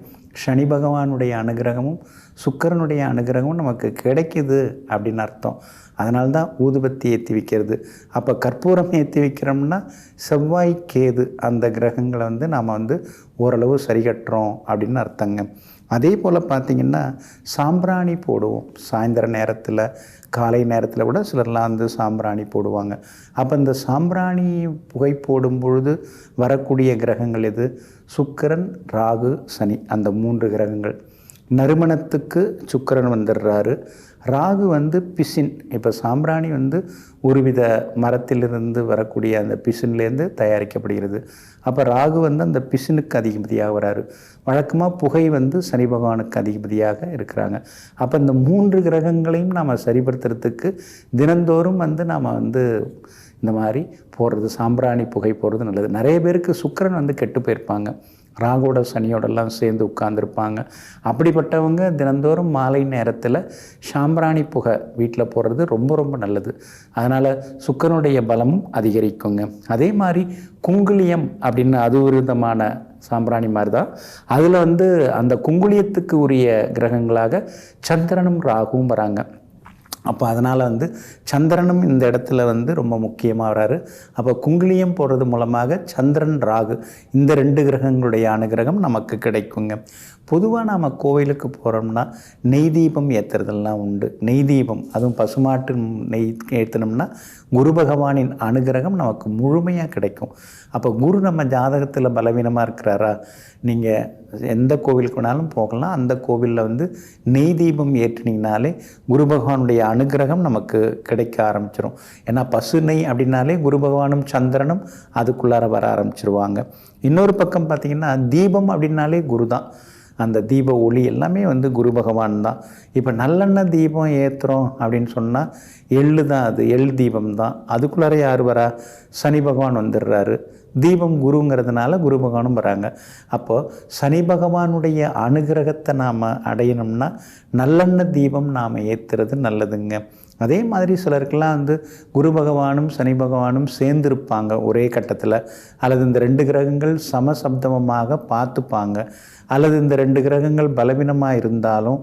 சனி பகவானுடைய அனுகிரகமும் சுக்கிரனுடைய அனுகிரகமும் நமக்கு கிடைக்குது அப்படின்னு அர்த்தம். அதனால தான் ஊதுபத்தி ஏற்றி வைக்கிறது. அப்போ கற்பூரம் ஏற்றி வைக்கிறோம்னா செவ்வாய் கேது அந்த கிரகங்களை வந்து நாம் வந்து ஓரளவு சரி கட்டுறோம் அப்படின்னு அர்த்தங்க. அதே போல் பார்த்திங்கன்னா சாம்பிராணி போடுவோம் சாயந்தர நேரத்தில், காலை நேரத்தில் கூட சிலர்லாம் வந்து சாம்பிராணி போடுவாங்க. அப்போ இந்த சாம்பிராணி புகை போடும் பொழுது வரக்கூடிய கிரகங்கள் எது? சுக்கிரன், ராகு, சனி, அந்த 3 கிரகங்கள். நறுமணத்துக்கு சுக்கிரன் வந்துடுறாரு. ராகு வந்து பிசின். இப்போ சாம்பிராணி வந்து ஒருவித மரத்திலிருந்து வரக்கூடிய அந்த பிசின்லேருந்து தயாரிக்கப்படுகிறது. அப்போ ராகு வந்து அந்த பிசினுக்கு அதிபதியாக வராரு. வழக்கமாக புகை வந்து சனி பகவானுக்கு அதிபதியாக இருக்கிறாங்க. அப்போ இந்த 3 கிரகங்களையும் நாம் சரிப்படுத்துறதுக்கு தினந்தோறும் வந்து நாம் வந்து இந்த மாதிரி போடுறது, சாம்பிராணி புகை போடுறது நல்லது. நிறைய பேருக்கு சுக்கிரன் வந்து கெட்டு போயிருப்பாங்க, ராகுவோட சனியோடெல்லாம் சேர்ந்து உட்கார்ந்துருப்பாங்க. அப்படிப்பட்டவங்க தினந்தோறும் மாலை நேரத்தில் சாம்பிராணி புகை வீட்டில் போடுறது ரொம்ப ரொம்ப நல்லது. அதனால் சுக்கிரனுடைய பலமும் அதிகரிக்குங்க. அதே மாதிரி குங்குளியம் அப்படின்னு அது ஒரு விதமான சாம்பிராணி மாதிரி தான். அதில் வந்து அந்த குங்குளியத்துக்கு உரிய கிரகங்களாக சந்திரனும் ராகுவும் வராங்க. அப்போ அதனால் வந்து சந்திரனும் இந்த இடத்துல வந்து ரொம்ப முக்கியமாக வராரு. அப்போ குங்குளியம் போடுறது மூலமாக சந்திரன், ராகு இந்த 2 கிரகங்களுடைய அனுகிரகம் நமக்கு கிடைக்குங்க. பொதுவாக நாம் கோவிலுக்கு போகிறோம்னா நெய் தீபம் ஏற்றுறதெல்லாம் உண்டு. நெய் தீபம், அதுவும் பசுமாட்டு நெய் ஏற்றினோம்னா குரு பகவானின் அனுகிரகம் நமக்கு முழுமையாக கிடைக்கும். அப்போ குரு நம்ம ஜாதகத்தில் பலவீனமாக இருக்கிறாரா, நீங்கள் எந்த கோவிலுக்கு வேணாலும் போகலாம். அந்த கோவிலில் வந்து நெய் தீபம் ஏற்றினீங்கனாலே குரு பகவானுடைய அனுகிரகம் நமக்கு கிடைக்க ஆரம்பிச்சிடும். ஏன்னா பசு நெய் அப்படின்னாலே குரு பகவானும் சந்திரனும் அதுக்குள்ளார வர ஆரம்பிச்சிருவாங்க. இன்னொரு பக்கம் பார்த்திங்கன்னா தீபம் அப்படின்னாலே குரு தான். அந்த தீப ஒளி எல்லாமே வந்து குரு பகவான் தான். இப்போ நல்லெண்ணெய் தீபம் ஏற்றுறோம் அப்படின்னு சொன்னால் எள்ளு தான், அது எள் தீபம் தான். அதுக்குள்ளார யார் வரா? சனி பகவான் வந்துடுறாரு. தீபம் குருங்கிறதுனால குரு பகவானும் வராங்க. அப்போது சனி பகவானுடைய அனுகிரகத்தை நாம் அடையணும்னா நல்லெண்ணெய் தீபம் நாம் ஏற்றுறது நல்லதுங்க. அதே மாதிரி சிலருக்கெல்லாம் வந்து குரு பகவானும் சனி பகவானும் சேர்ந்துருப்பாங்க ஒரே கட்டத்தில், அல்லது இந்த 2 கிரகங்கள் சமசப்தமமாக பார்த்துப்பாங்க, அல்லது இந்த 2 கிரகங்கள் பலவீனமாக இருந்தாலும்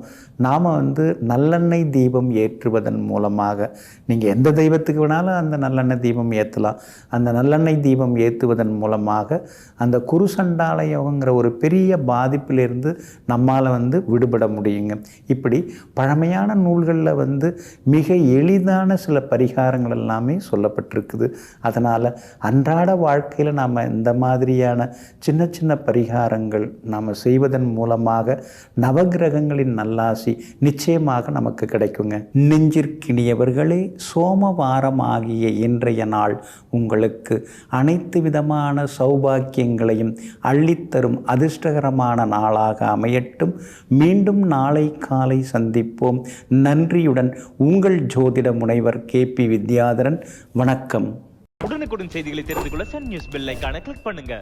நாம் வந்து நல்லெண்ணெய் தீபம் ஏற்றுவதன் மூலமாக, நீங்கள் எந்த தெய்வத்துக்கு வேணாலும் அந்த நல்லெண்ணெய் தீபம் ஏற்றலாம். அந்த நல்லெண்ணெய் தீபம் ஏற்றுவதன் மூலமாக அந்த குருசண்டால யோகங்கிற ஒரு பெரிய பாதிப்பிலிருந்து நம்மால் வந்து விடுபட முடியுங்க. இப்படி பழமையான நூல்களில் வந்து மிக எளிதான சில பரிகாரங்கள் எல்லாமே சொல்லப்பட்டிருக்குது. அதனால் அன்றாட வாழ்க்கையில் நாம் இந்த மாதிரியான சின்ன சின்ன பரிகாரங்கள் நாம் செய்வதன் மூலமாக நவகிரகங்களின் நல்லாசி நிச்சயமாக நமக்கு கிடைக்குங்க. நெஞ்சிற்கினியவர்களே, சோமவாரம் ஆகிய இன்றைய நாள் உங்களுக்கு அனைத்து விதமான சௌபாக்கியங்களையும் அள்ளித்தரும் அதிர்ஷ்டகரமான நாளாக அமையட்டும். மீண்டும் நாளை காலை சந்திப்போம். நன்றியுடன் உங்கள் ஜோதிட முனைவர் KP வித்யாதரன். வணக்கம். உடனுக்குடன் செய்திகளை தெரிந்து கொள்ள சன் நியூஸ் பெல் ஐகானை கிளிக் பண்ணுங்க.